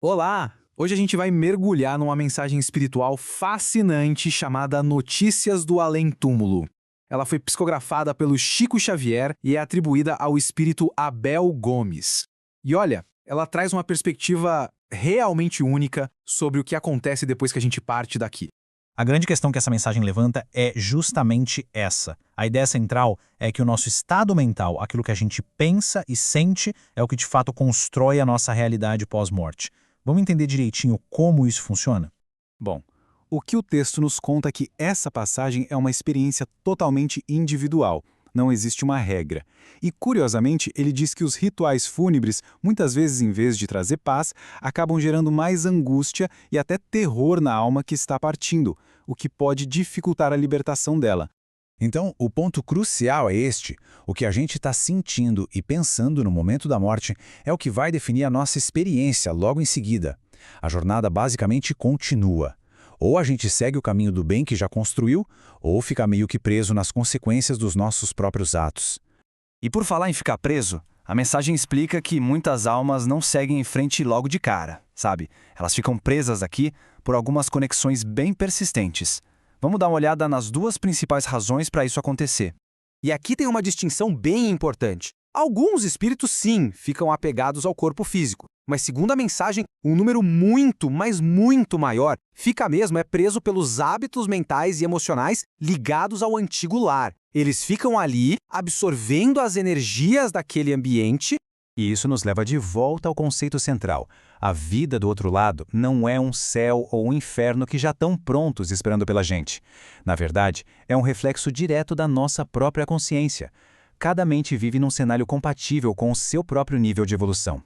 Olá! Hoje a gente vai mergulhar numa mensagem espiritual fascinante chamada Notícias do Além-Túmulo. Ela foi psicografada pelo Chico Xavier e é atribuída ao espírito Abel Gomes. E olha, ela traz uma perspectiva realmente única sobre o que acontece depois que a gente parte daqui. A grande questão que essa mensagem levanta é justamente essa. A ideia central é que o nosso estado mental, aquilo que a gente pensa e sente, é o que de fato constrói a nossa realidade pós-morte. Vamos entender direitinho como isso funciona? Bom, o que o texto nos conta é que essa passagem é uma experiência totalmente individual. Não existe uma regra. E, curiosamente, ele diz que os rituais fúnebres, muitas vezes, em vez de trazer paz, acabam gerando mais angústia e até terror na alma que está partindo, o que pode dificultar a libertação dela. Então, o ponto crucial é este: o que a gente está sentindo e pensando no momento da morte é o que vai definir a nossa experiência logo em seguida. A jornada basicamente continua. Ou a gente segue o caminho do bem que já construiu, ou fica meio que preso nas consequências dos nossos próprios atos. E por falar em ficar preso, a mensagem explica que muitas almas não seguem em frente logo de cara, sabe? Elas ficam presas aqui por algumas conexões bem persistentes. Vamos dar uma olhada nas duas principais razões para isso acontecer. E aqui tem uma distinção bem importante. Alguns espíritos, sim, ficam apegados ao corpo físico, mas segundo a mensagem, um número muito, mas muito maior fica mesmo preso pelos hábitos mentais e emocionais ligados ao antigo lar. Eles ficam ali, absorvendo as energias daquele ambiente. E isso nos leva de volta ao conceito central. A vida do outro lado não é um céu ou um inferno que já estão prontos esperando pela gente. Na verdade, é um reflexo direto da nossa própria consciência. Cada mente vive num cenário compatível com o seu próprio nível de evolução.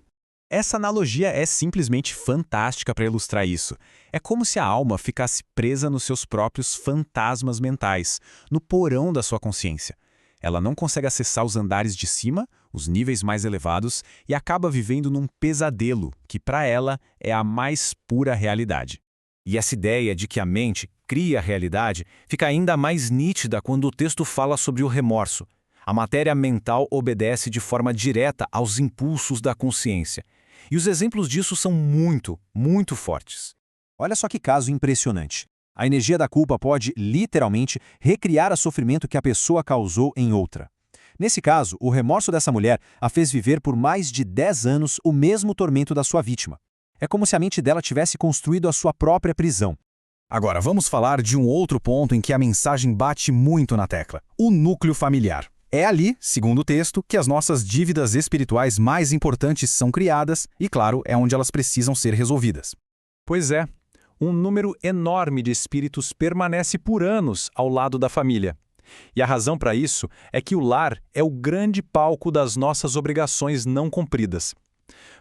Essa analogia é simplesmente fantástica para ilustrar isso. É como se a alma ficasse presa nos seus próprios fantasmas mentais, no porão da sua consciência. Ela não consegue acessar os andares de cima, os níveis mais elevados, e acaba vivendo num pesadelo, que para ela é a mais pura realidade. E essa ideia de que a mente cria a realidade fica ainda mais nítida quando o texto fala sobre o remorso. A matéria mental obedece de forma direta aos impulsos da consciência. E os exemplos disso são muito, muito fortes. Olha só que caso impressionante. A energia da culpa pode, literalmente, recriar o sofrimento que a pessoa causou em outra. Nesse caso, o remorso dessa mulher a fez viver por mais de 10 anos o mesmo tormento da sua vítima. É como se a mente dela tivesse construído a sua própria prisão. Agora, vamos falar de um outro ponto em que a mensagem bate muito na tecla: o núcleo familiar. É ali, segundo o texto, que as nossas dívidas espirituais mais importantes são criadas e, claro, é onde elas precisam ser resolvidas. Pois é, um número enorme de espíritos permanece por anos ao lado da família. E a razão para isso é que o lar é o grande palco das nossas obrigações não cumpridas.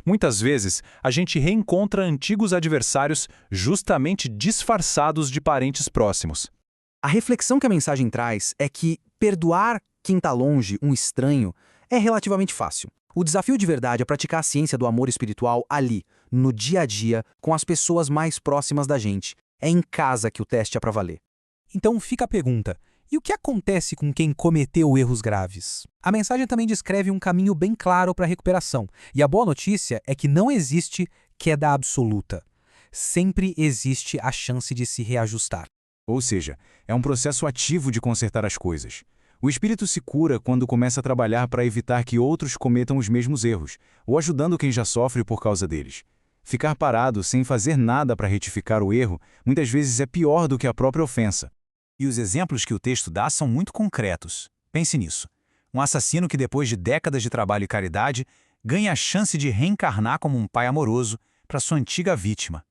Muitas vezes, a gente reencontra antigos adversários justamente disfarçados de parentes próximos. A reflexão que a mensagem traz é que perdoar quem está longe, um estranho, é relativamente fácil. O desafio de verdade é praticar a ciência do amor espiritual ali, no dia a dia, com as pessoas mais próximas da gente. É em casa que o teste é para valer. Então fica a pergunta: e o que acontece com quem cometeu erros graves? A mensagem também descreve um caminho bem claro para a recuperação. E a boa notícia é que não existe queda absoluta. Sempre existe a chance de se reajustar. Ou seja, é um processo ativo de consertar as coisas. O espírito se cura quando começa a trabalhar para evitar que outros cometam os mesmos erros, ou ajudando quem já sofre por causa deles. Ficar parado sem fazer nada para retificar o erro muitas vezes é pior do que a própria ofensa. E os exemplos que o texto dá são muito concretos. Pense nisso. Um assassino que, depois de décadas de trabalho e caridade, ganha a chance de reencarnar como um pai amoroso para sua antiga vítima.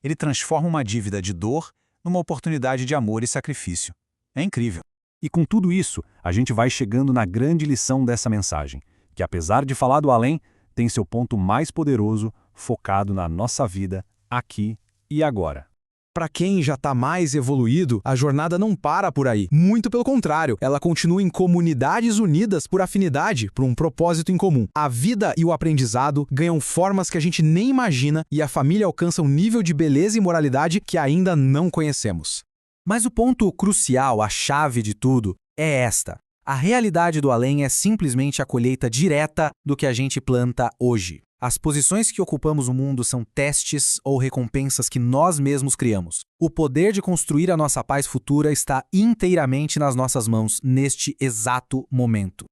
Ele transforma uma dívida de dor numa oportunidade de amor e sacrifício. É incrível. E com tudo isso, a gente vai chegando na grande lição dessa mensagem, que apesar de falar do além, tem seu ponto mais poderoso focado na nossa vida, aqui e agora. Para quem já está mais evoluído, a jornada não para por aí. Muito pelo contrário, ela continua em comunidades unidas por afinidade, por um propósito em comum. A vida e o aprendizado ganham formas que a gente nem imagina e a família alcança um nível de beleza e moralidade que ainda não conhecemos. Mas o ponto crucial, a chave de tudo, é esta. A realidade do além é simplesmente a colheita direta do que a gente planta hoje. As posições que ocupamos no mundo são testes ou recompensas que nós mesmos criamos. O poder de construir a nossa paz futura está inteiramente nas nossas mãos neste exato momento.